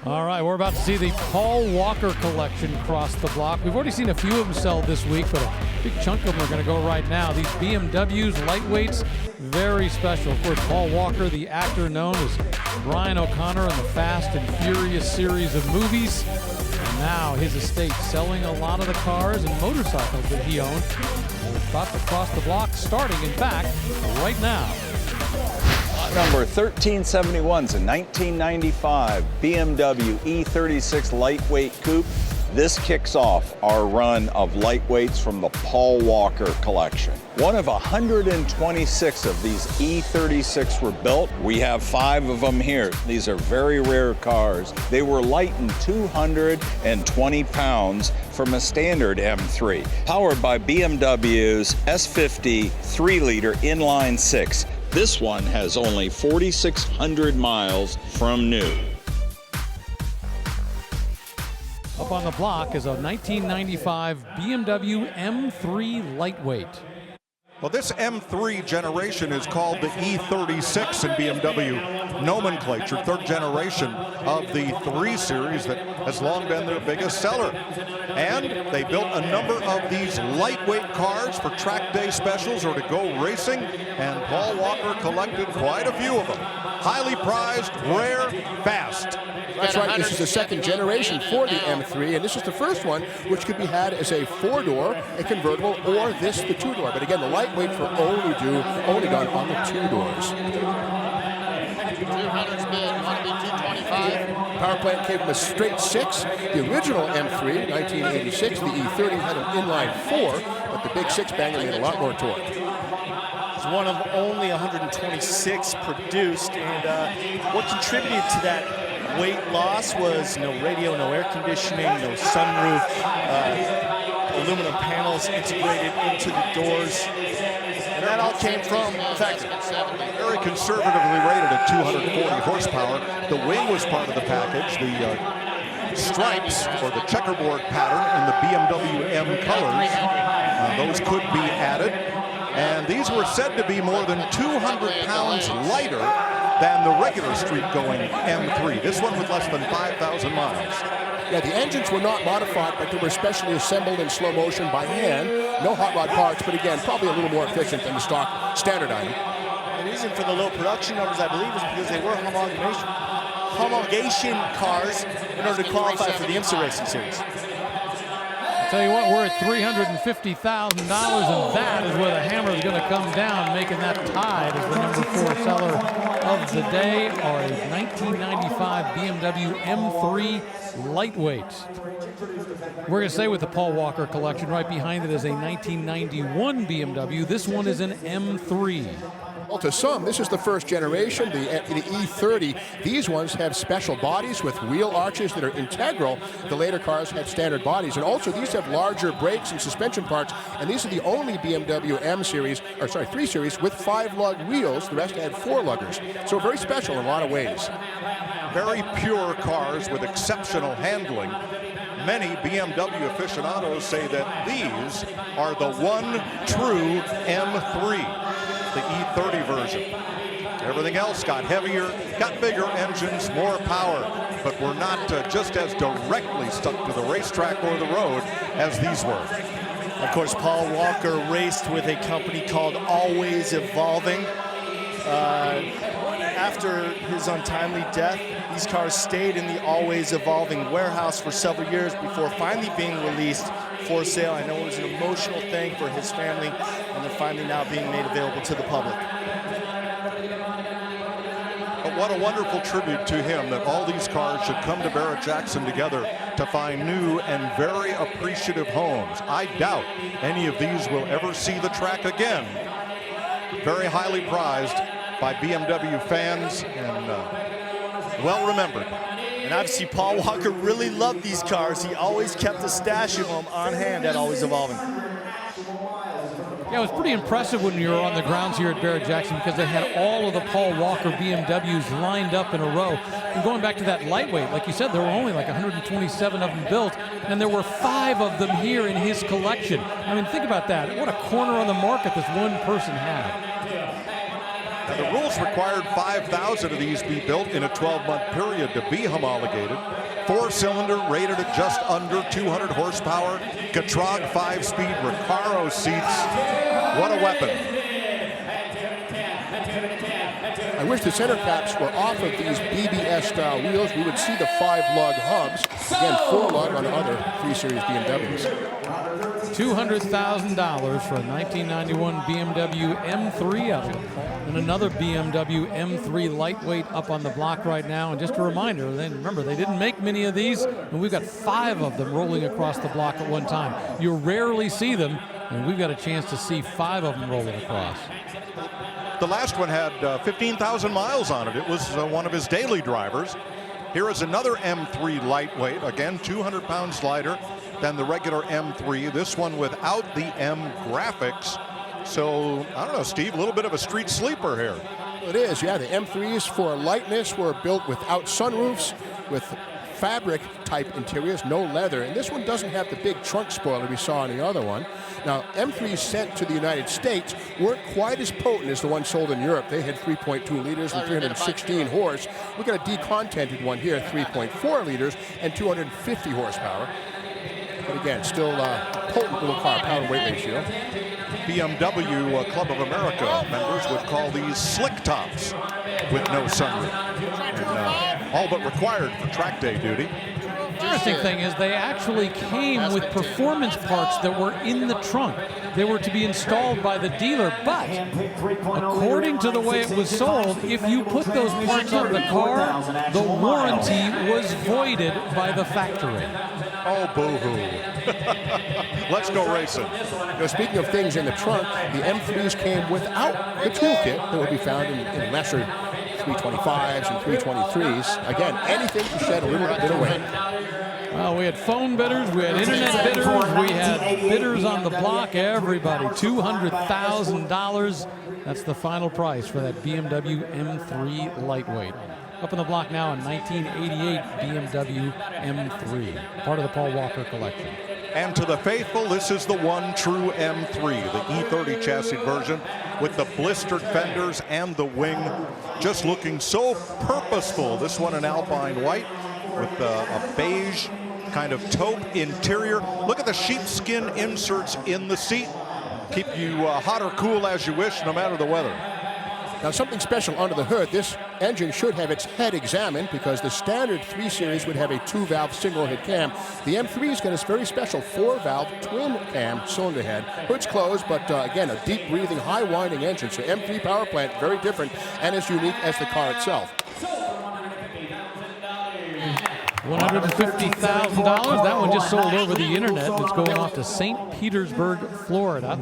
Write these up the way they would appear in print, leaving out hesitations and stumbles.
All right, we're about to see the Paul Walker collection cross the block. We've already seen a few of them sell this week, but a big chunk of them are going to go right now. These BMWs, lightweights, very special. Of course, Paul Walker, the actor known as Brian O'Connor in the Fast and Furious series of movies. And now his estate selling a lot of the cars and motorcycles that he owned. We're about to cross the block, starting, in fact, right now. Number 1371 is a 1995 BMW E36 Lightweight Coupe. This kicks off our run of lightweights from the Paul Walker collection. One of 126 of these E36 were built. We have 5 of them here. These are very rare cars. They were lightened 220 pounds from a standard M3, powered by BMW's S50 3-liter inline 6. This one has only 4,600 miles from new. Up on the block is a 1995 BMW M3 Lightweight. Well, this M3 generation is called the E36 in BMW nomenclature, third generation of the 3 Series that has long been their biggest seller. And they built a number of these lightweight cars for track day specials or to go racing, and Paul Walker collected quite a few of them. Highly prized, rare, fast. That's right, this is the second generation for the M3, and this is the first one which could be had as a 4-door, a convertible, or this, the 2-door. But again, the lightweight for only gone on the 2 doors. 200's bid, want to be 225. Power plant came from a straight 6. The original M3, 1986, the E30 had an inline 4, but the big 6-banger made a lot more torque. It's one of only 126 produced, and what contributed to that weight loss was no radio, no air conditioning, no sunroof, aluminum panels integrated into the doors. And that all came from the fact that very conservatively rated at 240 horsepower. The wing was part of the package. The stripes or the checkerboard pattern in the BMW M colors, those could be added. And these were said to be more than 200 pounds lighter than the regular street-going M3. This one with less than 5,000 miles. Yeah, the engines were not modified, but they were specially assembled in slow motion by hand. No hot rod parts, but again, probably a little more efficient than the stock standard item. The reason for the low production numbers, I believe, is because they were homologation cars in order to qualify for the IMSA Racing Series. Tell you what, we're at $350,000, and that is where the hammer is going to come down, making that tied as the number 4 seller of the day, or a 1995 BMW M3 Lightweight. We're going to stay with the Paul Walker collection. Right behind it is a 1991 BMW. This one is an M3. Well, to some, this is the first generation, the E30. These ones have special bodies with wheel arches that are integral. The later cars had standard bodies. And also, these have larger brakes and suspension parts. And these are the only BMW M series, or sorry, 3 Series with 5-lug wheels. The rest had 4-luggers. So very special in a lot of ways. Very pure cars with exceptional handling. Many BMW aficionados say that these are the one true M3. The E30 version. Everything else got heavier, got bigger engines, more power, but were not just as directly stuck to the racetrack or the road as these were. Of course, Paul Walker raced with a company called Always Evolving. After his untimely death, these cars stayed in the Always Evolving warehouse for several years before finally being released for sale. I know it was an emotional thing for his family, and they're finally now being made available to the public. But what a wonderful tribute to him that all these cars should come to Barrett-Jackson together to find new and very appreciative homes. I doubt any of these will ever see the track again. Very highly prized by BMW fans and well remembered. And obviously Paul Walker really loved these cars. He always kept a stash of them on hand at Always Evolving. Yeah, it was pretty impressive when you were on the grounds here at Barrett-Jackson because they had all of the Paul Walker BMWs lined up in a row. And going back to that lightweight, like you said, there were only like 127 of them built, and there were 5 of them here in his collection. I mean, think about that. What a corner on the market this one person had. The rules required 5,000 of these be built in a 12-month period to be homologated. 4-cylinder, rated at just under 200 horsepower. Catrog 5-speed Recaro seats. What a weapon. I wish the center caps were off of these BBS-style wheels. We would see the 5-lug hubs. Again, 4-lug on other 3 Series BMWs. $200,000 for a 1991 BMW M3 up. And another BMW M3 Lightweight up on the block right now. And just a reminder, then remember, they didn't make many of these, and we've got 5 of them rolling across the block at one time. You rarely see them, and we've got a chance to see 5 of them rolling across. The last one had 15,000 miles on it. It was one of his daily drivers. Here is another M3 Lightweight, again 200 pounds lighter than the regular M3. This one without the M graphics. So, I don't know, Steve, a little bit of a street sleeper here. It is, yeah. The M3s for lightness were built without sunroofs, with fabric type interiors, no leather. And this one doesn't have the big trunk spoiler we saw in the other one. Now, M3s sent to the United States weren't quite as potent as the ones sold in Europe. They had 3.2 liters and 316 horse. We got a decontented one here, 3.4 liters and 250 horsepower. But again, still potent little car, power and weight ratio. BMW Club of America members would call these slick tops with no sunroof. And, all but required for track day duty. Interesting thing is they actually came with performance parts that were in the trunk. They were to be installed by the dealer, but according to the way it was sold, if you put those parts on the car, the warranty was voided by the factory. Oh, boo-hoo. Let's go racing. You know, speaking of things in the trunk, the M3s came without the toolkit that would be found in lesser 325s and 323s. Again, anything to shed a little bit of weight. Well, we had phone bidders, we had internet bidders, we had bidders on the block, everybody. $200,000. That's the final price for that BMW M3 Lightweight. Up on the block now, a 1988 BMW M3, part of the Paul Walker collection. And to the faithful, this is the one true M3, the E30 chassis version with the blistered fenders and the wing, just looking so purposeful. This one in Alpine white with a beige kind of taupe interior. Look at the sheepskin inserts in the seat. Keep you hot or cool as you wish, no matter the weather. Now, something special under the hood. This engine should have its head examined because the standard 3 Series would have a 2-valve single-head cam. The M3's got a very special 4-valve twin-cam cylinder head. Hood's closed, but again, a deep-breathing, high-winding engine. So M3 power plant, very different and as unique as the car itself. $150,000. That one just sold over the internet. It's going off to St. Petersburg, Florida.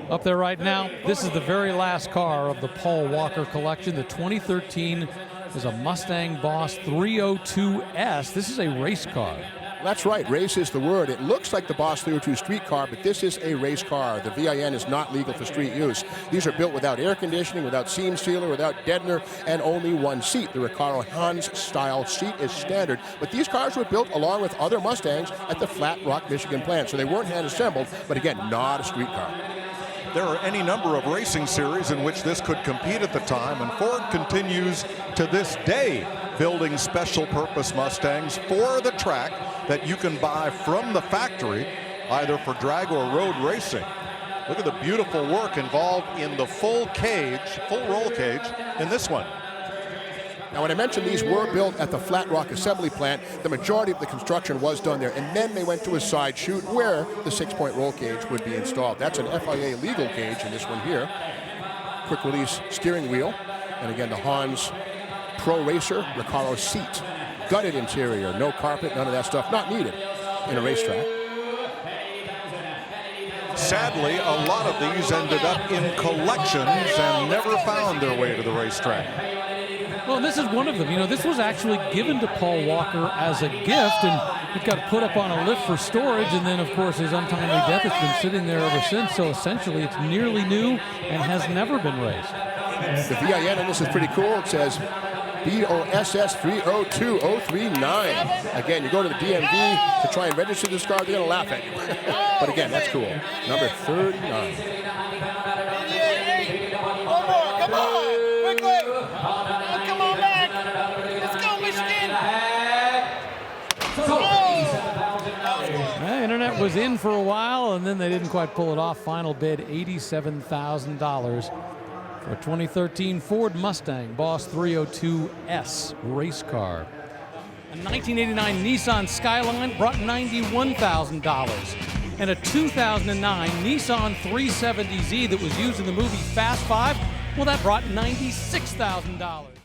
Up there right now, this is the very last car of the Paul Walker collection. The 2013 is a Mustang Boss 302S. This is a race car. That's right, race is the word. It looks like the Boss 302 street car, but this is a race car. The VIN is not legal for street use. These are built without air conditioning, without seam sealer, without deadener, and only one seat. The Recaro Hans style seat is standard, but these cars were built along with other Mustangs at the Flat Rock, Michigan plant, so they weren't hand assembled, but again, not a street car. There are any number of racing series in which this could compete at the time, and Ford continues to this day building special purpose Mustangs for the track that you can buy from the factory, either for drag or road racing. Look at the beautiful work involved in the full roll cage in this one. Now, when I mentioned these were built at the Flat Rock Assembly Plant, the majority of the construction was done there, and then they went to a side chute where the 6-point roll cage would be installed. That's an FIA legal cage in this one here. Quick release steering wheel, and again, the Hans Pro Racer Recaro seat. Gutted interior, no carpet, none of that stuff, not needed in a racetrack. Sadly, a lot of these ended up in collections and never found their way to the racetrack. Well, this is one of them. You know, this was actually given to Paul Walker as a gift, and it got put up on a lift for storage, and then, of course, his untimely death has been sitting there ever since. So essentially, it's nearly new and has never been raced. The VIN on this is pretty cool. It says BOSS 302039. Again, you go to the DMV to try and register this car, they're going to laugh at you. But again, that's cool. Number 39. was in for a while, and then they didn't quite pull it off. Final bid, $87,000 for a 2013 Ford Mustang Boss 302S race car. A 1989 Nissan Skyline brought $91,000. And a 2009 Nissan 370Z that was used in the movie Fast 5, well, that brought $96,000.